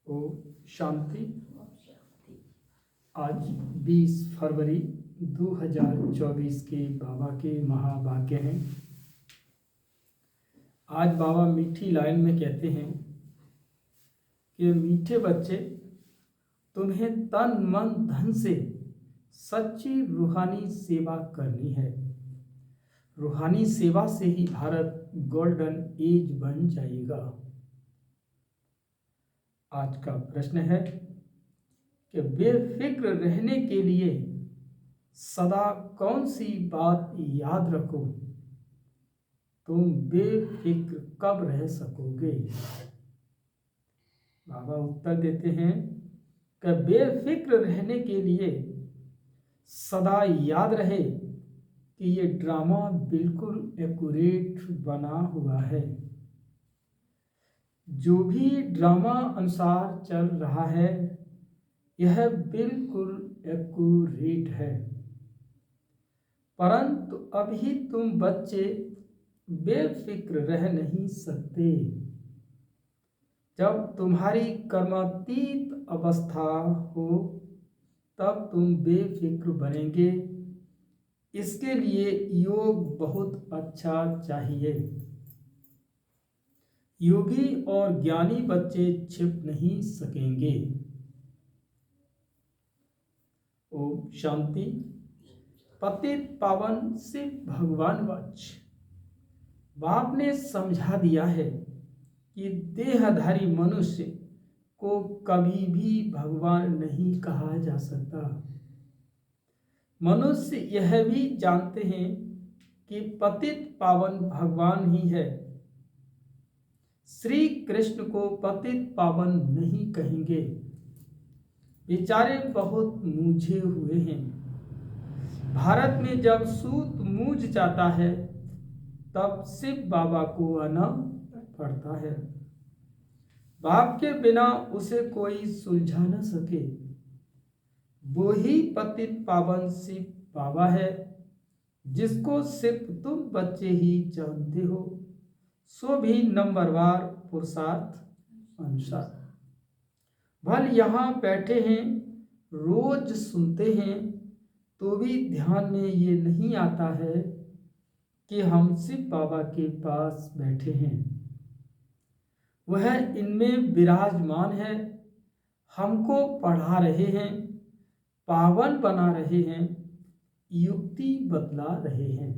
ओ शांति। आज 20 फरवरी 2024 के बाबा के महावाक्य हैं। आज बाबा मीठी लाइन में कहते हैं कि मीठे बच्चे, तुम्हें तन मन धन से सच्ची रूहानी सेवा करनी है। रूहानी सेवा से ही भारत गोल्डन एज बन जाएगा। आज का प्रश्न है कि बेफिक्र रहने के लिए सदा कौन सी बात याद रखो? तुम बेफिक्र कब रह सकोगे? बाबा उत्तर देते हैं कि बेफिक्र रहने के लिए सदा याद रहे कि ये ड्रामा बिल्कुल एक्यूरेट बना हुआ है। जो भी ड्रामा अनुसार चल रहा है यह बिल्कुल एक्यूरेट है, परंतु अभी तुम बच्चे बेफिक्र रह नहीं सकते। जब तुम्हारी कर्मातीत अवस्था हो तब तुम बेफिक्र बनेंगे। इसके लिए योग बहुत अच्छा चाहिए। योगी और ज्ञानी बच्चे छिप नहीं सकेंगे। ओम शांति। पतित पावन से भगवान वच। बाप ने समझा दिया है कि देहधारी मनुष्य को कभी भी भगवान नहीं कहा जा सकता। मनुष्य यह भी जानते हैं कि पतित पावन भगवान ही है। श्री कृष्ण को पतित पावन नहीं कहेंगे। बेचारे बहुत मूझे हुए हैं। भारत में जब सूत मूझ जाता है तब शिव बाबा को आना पड़ता है। बाप के बिना उसे कोई सुलझा न सके। वो ही पतित पावन शिव बाबा है, जिसको सिर्फ तुम बच्चे ही जानते हो, सो भी नंबरवार पुरुषार्थ अनुसार। भल यहाँ बैठे हैं, रोज सुनते हैं, तो भी ध्यान में ये नहीं आता है कि हम शिव बाबा के पास बैठे हैं। वह इनमें विराजमान है, हमको पढ़ा रहे हैं, पावन बना रहे हैं, युक्ति बतला रहे हैं।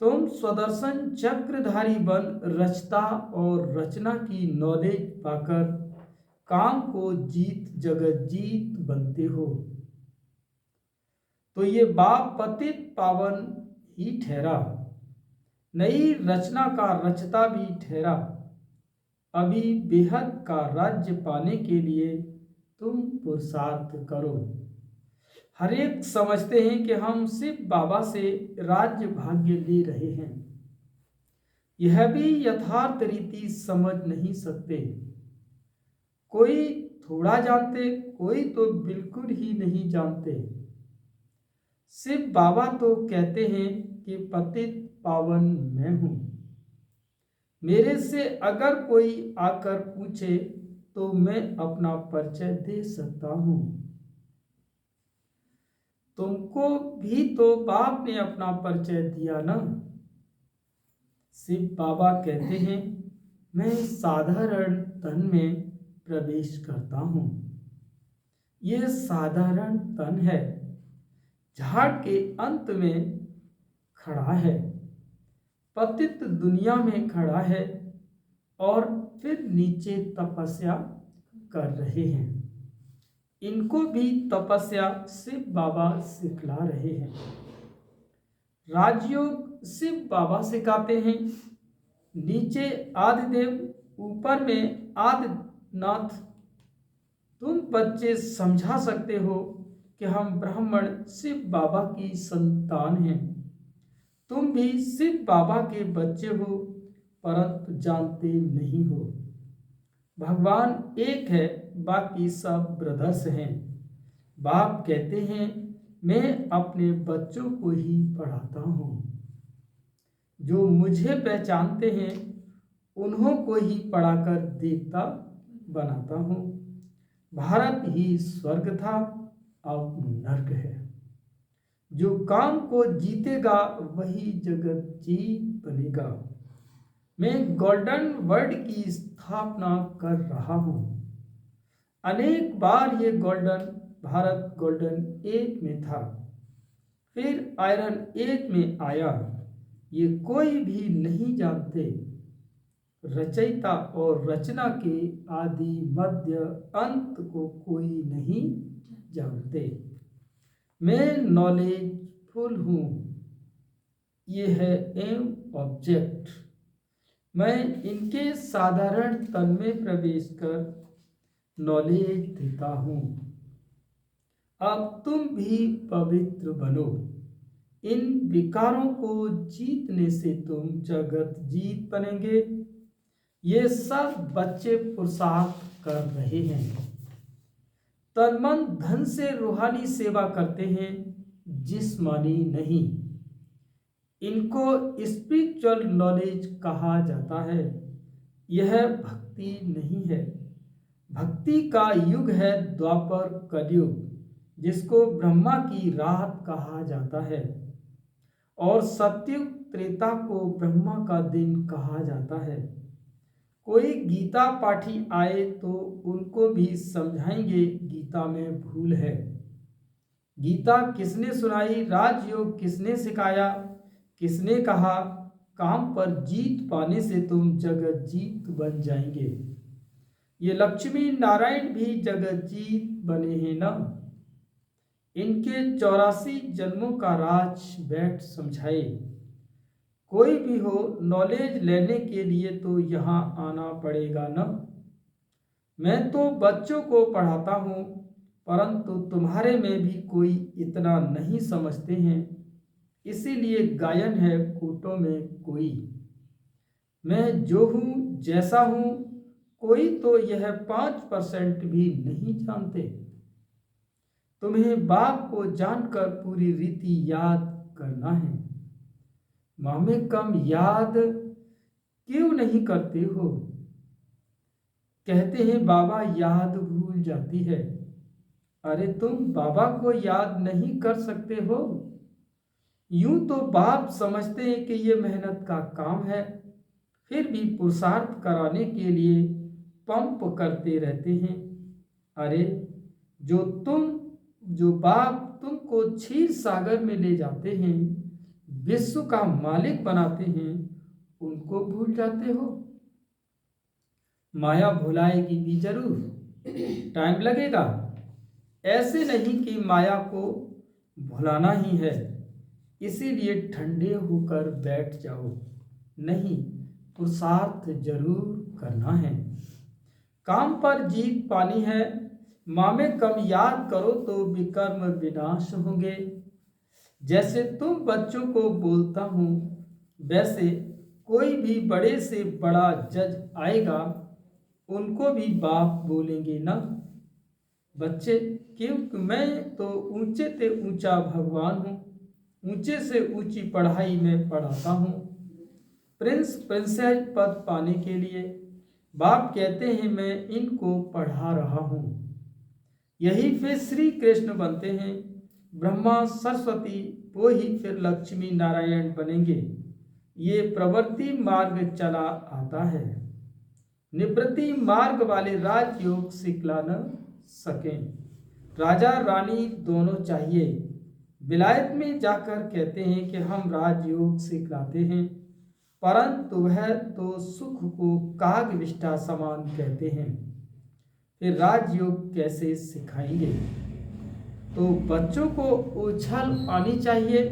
तुम स्वदर्शन चक्रधारी बन रचता और रचना की नॉलेज पाकर काम को जीत जगत जीत बनते हो। तो ये बाप पतित पावन ही ठहरा, नई रचना का रचता भी ठहरा। अभी बेहद का राज्य पाने के लिए तुम पुरुषार्थ करो। हर एक समझते हैं कि हम शिव बाबा से राज्य भाग्य ले रहे हैं। यह भी यथार्थ रीति समझ नहीं सकते। कोई थोड़ा जानते, कोई तो बिल्कुल ही नहीं जानते। शिव बाबा तो कहते हैं कि पतित पावन मैं हूं। मेरे से अगर कोई आकर पूछे तो मैं अपना परिचय दे सकता हूं। तुमको भी तो बाप ने अपना परिचय दिया ना। शिव बाबा कहते हैं, मैं साधारण तन में प्रवेश करता हूं। यह साधारण तन है, झाड़ के अंत में खड़ा है, पतित दुनिया में खड़ा है और फिर नीचे तपस्या कर रहे हैं। इनको भी तपस्या शिव बाबा सिखला रहे हैं। राजयोग शिव बाबा सिखाते हैं। नीचे आदिदेव, ऊपर में आदिनाथ। तुम बच्चे समझा सकते हो कि हम ब्राह्मण शिव बाबा की संतान हैं। तुम भी शिव बाबा के बच्चे हो, परंतु जानते नहीं हो। भगवान एक है, बाकी सब ब्रदर्स हैं। बाप कहते हैं, मैं अपने बच्चों को ही पढ़ाता हूँ। जो मुझे पहचानते हैं उन्हों को ही पढ़ाकर देखता बनाता हूँ। भारत ही स्वर्ग था, अब नर्क है। जो काम को जीतेगा वही जगत जीत बनेगा। मैं गोल्डन वर्ड की स्थापना कर रहा हूँ। अनेक बार ये गोल्डन भारत गोल्डन एज में था, फिर आयरन एज में आया। ये कोई भी नहीं जानते। रचयिता और रचना के आदि मध्य अंत को कोई नहीं जानते। मैं नॉलेजफुल हूँ, ये है एम ऑब्जेक्ट। मैं इनके साधारण तन में प्रवेश कर नॉलेज देता हूँ। अब तुम भी पवित्र बनो। इन विकारों को जीतने से तुम जगत जीत बनेंगे। ये सब बच्चे पुरुषार्थ कर रहे हैं, तन मन धन से रूहानी सेवा करते हैं, जिस्मानी नहीं। इनको स्पिरिचुअल नॉलेज कहा जाता है। यह भक्ति नहीं है। भक्ति का युग है द्वापर कलयुग, जिसको ब्रह्मा की रात कहा जाता है, और सतयुग त्रेता को ब्रह्मा का दिन कहा जाता है। कोई गीता पाठी आए तो उनको भी समझाएंगे गीता में भूल है। गीता किसने सुनाई, राजयोग किसने सिखाया, किसने कहा काम पर जीत पाने से तुम जगत जीत बन जाएंगे। ये लक्ष्मी नारायण भी जगत जीत बने हैं ना। इनके 84 जन्मों का राज बैठ समझाए। कोई भी हो, नॉलेज लेने के लिए तो यहाँ आना पड़ेगा ना। मैं तो बच्चों को पढ़ाता हूँ, परंतु तुम्हारे में भी कोई इतना नहीं समझते हैं, इसीलिए गायन है कूटों में कोई। मैं जो हूँ जैसा हूँ, कोई तो यह 5% भी नहीं जानते। तुम्हें बाप को जानकर पूरी रीति याद करना है। माँ में कम याद क्यों नहीं करते हो? कहते हैं बाबा याद भूल जाती है। अरे तुम बाबा को याद नहीं कर सकते हो? यूं तो बाप समझते हैं कि ये मेहनत का काम है, फिर भी पुरुषार्थ कराने के लिए पंप करते रहते हैं। अरे जो बाप तुमको क्षीर सागर में ले जाते हैं, विश्व का मालिक बनाते हैं, उनको भूल जाते हो? माया भुलाएगी भी जरूर, टाइम लगेगा। ऐसे नहीं कि माया को भुलाना ही है, इसीलिए ठंडे होकर बैठ जाओ। नहीं, पुरुषार्थ जरूर करना है। काम पर जीत पानी है। माँ में कम याद करो तो विकर्म विनाश होंगे। जैसे तुम बच्चों को बोलता हूँ, वैसे कोई भी बड़े से बड़ा जज आएगा, उनको भी बाप बोलेंगे ना। बच्चे, क्योंकि मैं तो ऊंचे से ऊंचा भगवान हूँ, ऊंचे से ऊंची पढ़ाई में पढ़ाता हूँ। प्रिंस प्रिंसेस पद पाने के लिए बाप कहते हैं मैं इनको पढ़ा रहा हूँ। यही फिर श्री कृष्ण बनते हैं। ब्रह्मा सरस्वती वो ही फिर लक्ष्मी नारायण बनेंगे। ये प्रवृत्ति मार्ग चला आता है। निवृत्ति मार्ग वाले राजयोग सिखला न सकें। राजा रानी दोनों चाहिए। विलायत में जाकर कहते हैं कि हम राजयोग सिखलाते हैं, परंतु वह तो सुख को काग विष्ठा समान कहते हैं। फिर राजयोग कैसे सिखाएंगे? तो बच्चों को उछल आनी चाहिए,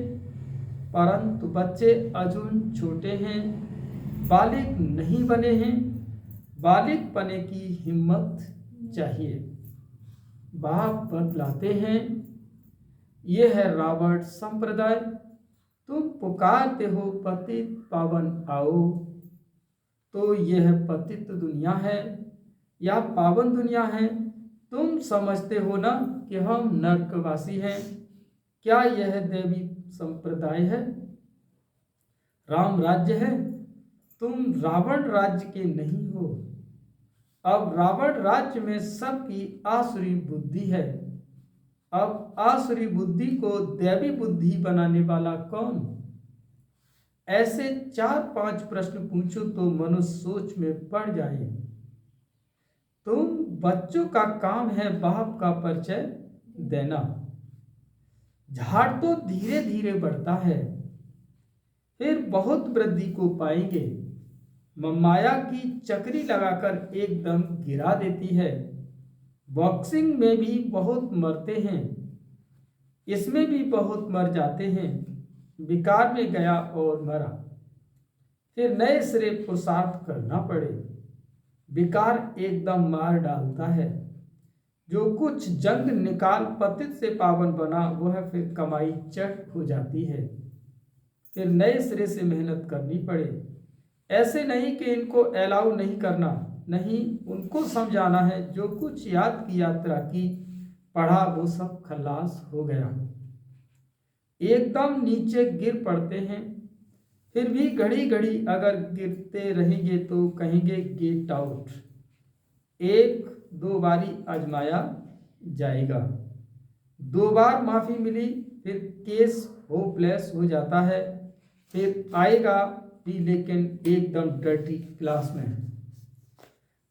परंतु बच्चे अजून छोटे हैं, बालिग नहीं बने हैं। बालिग बने की हिम्मत चाहिए। बाप बतलाते हैं, यह है रावण संप्रदाय। तुम पुकारते हो पतित पावन आओ, तो यह पतित दुनिया है या पावन दुनिया है? तुम समझते हो ना कि हम नरकवासी हैं। क्या यह देवी संप्रदाय है? राम राज्य है। तुम रावण राज्य के नहीं हो। अब रावण राज्य में सबकी आसुरी बुद्धि है। अब आसुरी बुद्धि को दैवी बुद्धि बनाने वाला कौन? ऐसे 4-5 प्रश्न पूछो तो मनुष्य सोच में पड़ जाए। तुम बच्चों का काम है बाप का परिचय देना। झाड़ तो धीरे धीरे बढ़ता है, फिर बहुत वृद्धि को पाएंगे। माया की चक्री लगाकर एकदम गिरा देती है। बॉक्सिंग में भी बहुत मरते हैं, इसमें भी बहुत मर जाते हैं। विकार में गया और मरा, फिर नए सिरे पुरुषार्थ करना पड़े। विकार एकदम मार डालता है। जो कुछ जंग निकाल पतित से पावन बना वह फिर कमाई चट हो जाती है। फिर नए सिरे से मेहनत करनी पड़े। ऐसे नहीं कि इनको अलाउ नहीं करना, नहीं, उनको समझाना है। जो कुछ याद की यात्रा की पढ़ा वो सब खलास हो गया। एकदम नीचे गिर पड़ते हैं, फिर भी घड़ी घड़ी अगर गिरते रहेंगे तो कहेंगे गेट आउट। 1-2 बारी आजमाया जाएगा। 2 बार माफी मिली, फिर केस होपलेस हो जाता है। फिर आएगा भी, लेकिन एकदम डर्टी क्लास में।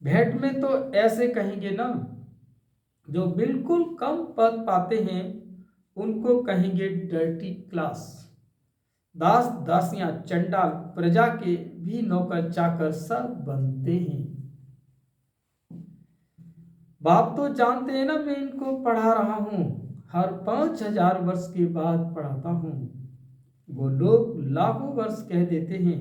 भेंट में तो ऐसे कहेंगे ना, जो बिल्कुल कम पद पाते हैं उनको कहेंगे डर्टी क्लास। दास दासियां चंडाल प्रजा के भी नौकर चाकर सब बनते हैं। बाप तो जानते हैं ना मैं इनको पढ़ा रहा हूं, हर 5000 वर्ष के बाद पढ़ाता हूं। वो लोग लाखों वर्ष कह देते हैं,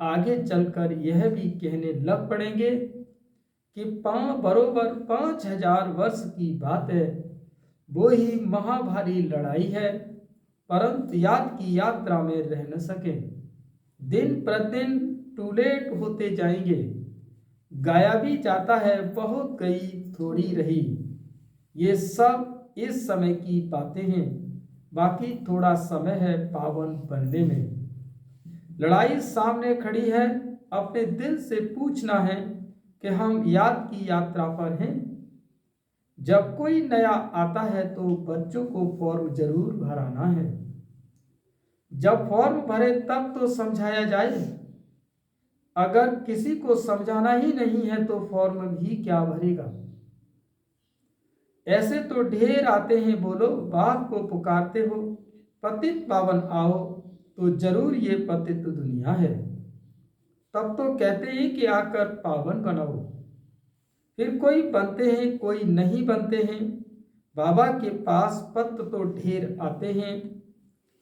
आगे चलकर यह भी कहने लग पड़ेंगे कि बरोबर 5000 वर्ष की बात है। वो ही महाभारी लड़ाई है, परंतु याद की यात्रा में रह न सके। दिन प्रतिदिन टूलेट होते जाएंगे। गाया भी जाता है, बहुत गई थोड़ी रही। ये सब इस समय की बातें हैं, बाकी थोड़ा समय है पावन बनने में। लड़ाई सामने खड़ी है, अपने दिल से पूछना है कि हम याद की यात्रा पर हैं। जब कोई नया आता है तो बच्चों को फॉर्म जरूर भराना है। जब फॉर्म भरे तब तो समझाया जाए। अगर किसी को समझाना ही नहीं है तो फॉर्म भी क्या भरेगा। ऐसे तो ढेर आते हैं, बोलो बाप को पुकारते हो पतित पावन आओ, तो जरूर ये पतित दुनिया है। तब तो कहते हैं कि आकर पावन बनाओ। फिर कोई बनते हैं, कोई नहीं बनते हैं। बाबा के पास पत्र तो ढेर आते हैं,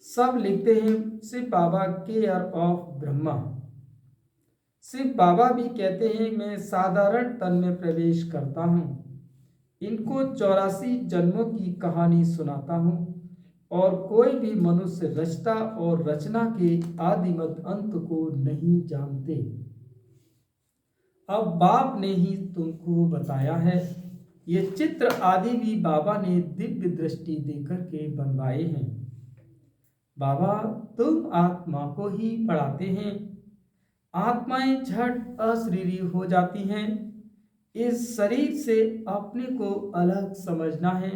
सब लिखते हैं सिर्फ बाबा केयर ऑफ ब्रह्मा। सिर्फ बाबा भी कहते हैं मैं साधारण तन में प्रवेश करता हूँ। इनको 84 जन्मों की कहानी सुनाता हूँ, और कोई भी मनुष्य रचता और रचना के आदिमत अंत को नहीं जानते। अब बाप ने ही तुमको बताया है। ये चित्र आदि भी बाबा ने दिव्य दृष्टि देकर के बनवाए हैं। बाबा तुम आत्मा को ही पढ़ाते हैं। आत्माएं झट अशरीरी हो जाती हैं। इस शरीर से अपने को अलग समझना है।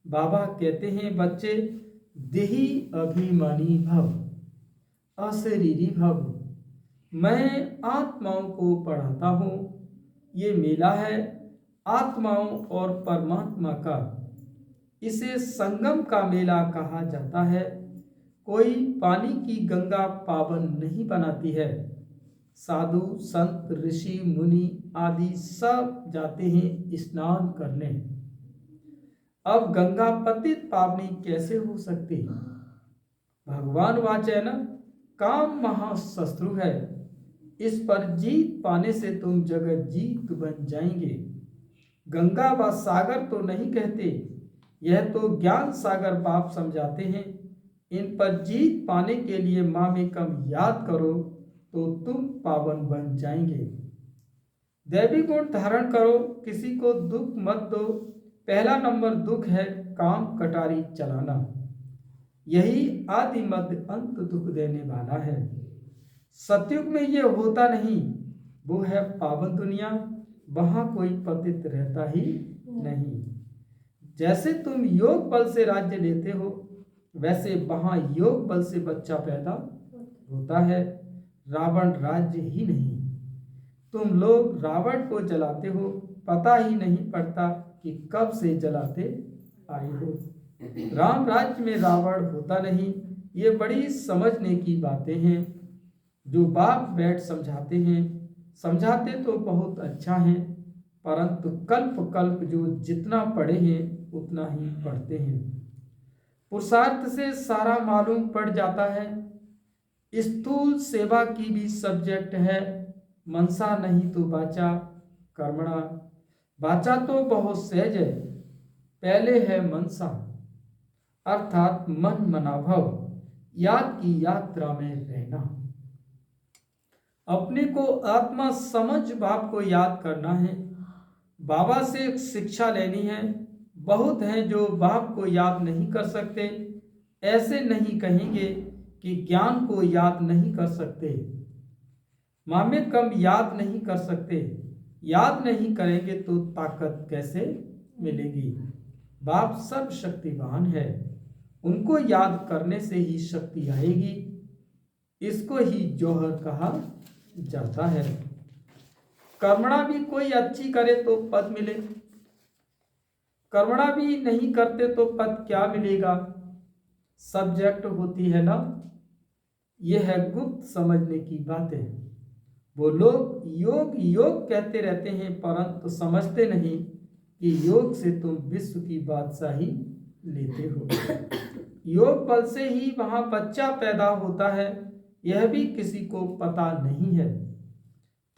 बाबा कहते हैं बच्चे देही अभिमानी भव, अशरीरी भव। मैं आत्माओं को पढ़ाता हूँ। ये मेला है आत्माओं और परमात्मा का। इसे संगम का मेला कहा जाता है। कोई पानी की गंगा पावन नहीं बनाती है। साधु संत ऋषि मुनि आदि सब जाते हैं स्नान करने। अब गंगा पतित पावनी कैसे हो सकती? भगवान वाचे न, काम महाशत्रु है। इस पर जीत पाने से तुम जगत जीत बन जाएंगे। गंगा व सागर तो नहीं कहते, यह तो ज्ञान सागर बाप समझाते हैं। इन पर जीत पाने के लिए माँ में कम याद करो तो तुम पावन बन जाएंगे। दैवी गुण धारण करो, किसी को दुख मत दो। पहला नंबर दुख है काम कटारी चलाना। यही आदि मध्य अंत दुख देने वाला है। सतयुग में ये होता नहीं, वो है पावन दुनिया। वहां कोई पतित रहता ही नहीं। जैसे तुम योग बल से राज्य लेते हो, वैसे वहां योग बल से बच्चा पैदा होता है। रावण राज्य ही नहीं। तुम लोग रावण को जलाते हो, पता ही नहीं पड़ता कि कब से जलाते आए हो। राम राज्य में रावण होता नहीं। ये बड़ी समझने की बातें हैं। जो बाप बैठ समझाते हैं, समझाते तो बहुत अच्छा है, परंतु कल्प कल्प जो जितना पढ़े हैं उतना ही पढ़ते हैं। पुरुषार्थ से सारा मालूम पड़ जाता है। स्थूल सेवा की भी सब्जेक्ट है। मनसा नहीं तो वाचा कर्मणा। वाचा तो बहुत सहज है, पहले है मनसा, अर्थात मन मनाभव, याद की यात्रा में रहना। अपने को आत्मा समझ बाप को याद करना है। बाबा से शिक्षा लेनी है। बहुत हैं जो बाप को याद नहीं कर सकते। ऐसे नहीं कहेंगे कि ज्ञान को याद नहीं कर सकते। मामे कम याद नहीं कर सकते। याद नहीं करेंगे तो ताकत कैसे मिलेगी। बाप सर्वशक्तिवान है, उनको याद करने से ही शक्ति आएगी। इसको ही जौहर कहा जाता है। कर्मणा भी कोई अच्छी करे तो पद मिले, कर्मणा भी नहीं करते तो पद क्या मिलेगा। सब्जेक्ट होती है ना। यह है गुप्त समझने की बातें। वो लोग योग योग कहते रहते हैं, परंतु समझते नहीं कि योग से तुम विश्व की बादशाही लेते हो। योग बल से ही वहां बच्चा पैदा होता है, यह भी किसी को पता नहीं है।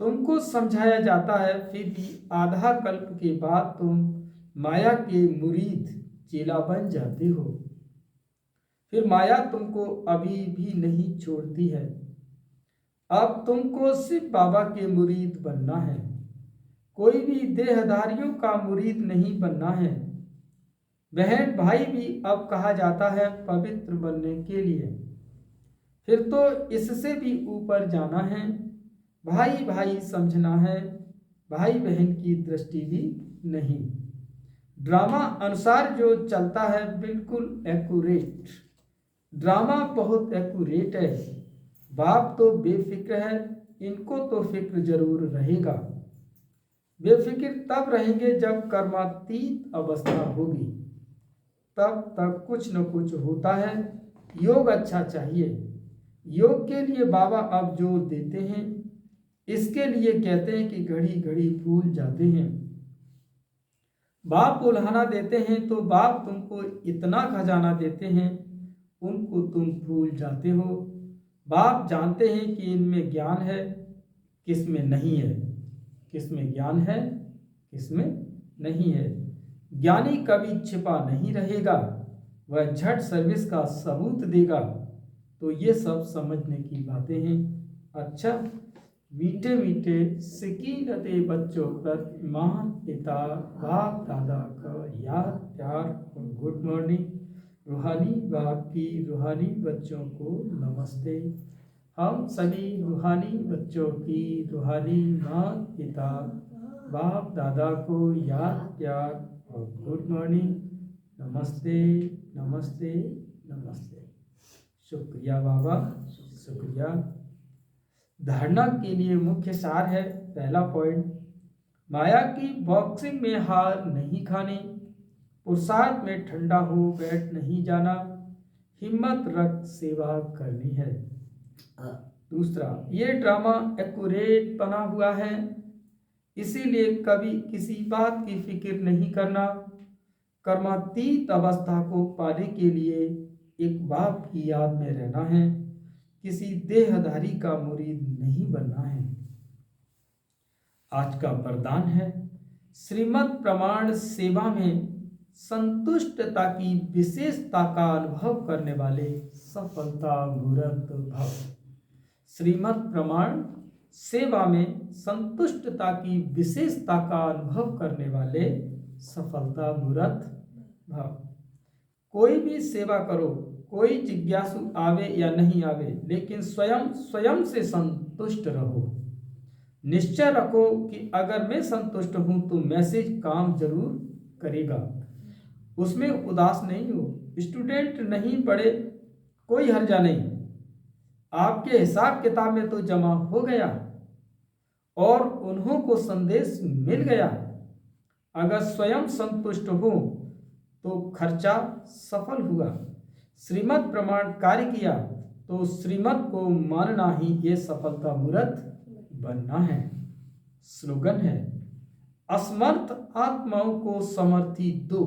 तुमको समझाया जाता है, फिर भी आधा कल्प के बाद तुम माया के मुरीद चेला बन जाते हो। फिर माया तुमको अभी भी नहीं छोड़ती है। अब तुमको सिर्फ बाबा के मुरीद बनना है। कोई भी देहधारियों का मुरीद नहीं बनना है। बहन भाई भी अब कहा जाता है पवित्र बनने के लिए। फिर तो इससे भी ऊपर जाना है। भाई भाई समझना है, भाई बहन की दृष्टि भी नहीं। ड्रामा अनुसार जो चलता है बिल्कुल एक्यूरेट। ड्रामा बहुत एक्यूरेट है। बाप तो बेफिक्र है, इनको तो फिक्र जरूर रहेगा। बेफिक्र तब रहेंगे जब कर्मातीत अवस्था होगी, तब तक कुछ न कुछ होता है। योग अच्छा चाहिए। योग के लिए बाबा अब जोर देते हैं। इसके लिए कहते हैं कि घड़ी घड़ी भूल जाते हैं। बाप उल्हाना देते हैं तो बाप तुमको इतना खजाना देते हैं, उनको तुम भूल जाते हो। बाप जानते हैं कि इनमें ज्ञान है, किसमें नहीं है। किसमें ज्ञान है, किसमें नहीं है। ज्ञानी कभी छिपा नहीं रहेगा, वह झट सर्विस का सबूत देगा। तो ये सब समझने की बातें हैं। अच्छा, मीठे मीठे सिकीनते बच्चों पर माँ पिता बाप दादा का याद प्यार और गुड मॉर्निंग। रूहानी बाप की रूहानी बच्चों को नमस्ते। हम सभी रूहानी बच्चों की रूहानी माँ पिता बाप दादा को याद प्यार और गुड मॉर्निंग। नमस्ते नमस्ते नमस्ते। शुक्रिया बाबा, शुक्रिया। धारणा के लिए मुख्य सार है। पहला पॉइंट, माया की बॉक्सिंग में हार नहीं खानी। पुरुषार्थ में ठंडा हो बैठ नहीं जाना। हिम्मत रख सेवा करनी है। दूसरा, ये ड्रामा एक्यूरेट बना हुआ है, इसीलिए कभी किसी बात की फिक्र नहीं करना। कर्मातीत अवस्था को पाने के लिए एक बाप की याद में रहना है, किसी देहधारी का मुरीद नहीं बनना है। आज का वरदान है, श्रीमद् प्रमाण सेवा में संतुष्टता की विशेषता का अनुभव करने वाले सफलता मूर्त भव। श्रीमद् प्रमाण सेवा में संतुष्टता की विशेषता का अनुभव करने वाले सफलता मूर्त भव। कोई भी सेवा करो, कोई जिज्ञासु आवे या नहीं आवे, लेकिन स्वयं से संतुष्ट रहो। निश्चय रखो कि अगर मैं संतुष्ट हूं तो मैसेज काम जरूर करेगा, उसमें उदास नहीं हो। स्टूडेंट नहीं पढ़े कोई हर्जा नहीं, आपके हिसाब किताब में तो जमा हो गया और उन्हों को संदेश मिल गया। अगर स्वयं संतुष्ट हो तो खर्चा सफल हुआ। श्रीमत प्रमाण कार्य किया तो श्रीमत को मानना ही ये सफलता मूर्त बनना है। स्लोगन है, असमर्थ आत्माओं को समर्थी दो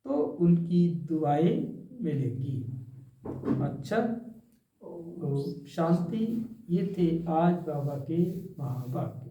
तो उनकी दुआएं मिलेगी। अच्छा, तो शांति। ये थे आज बाबा के महावाक्य।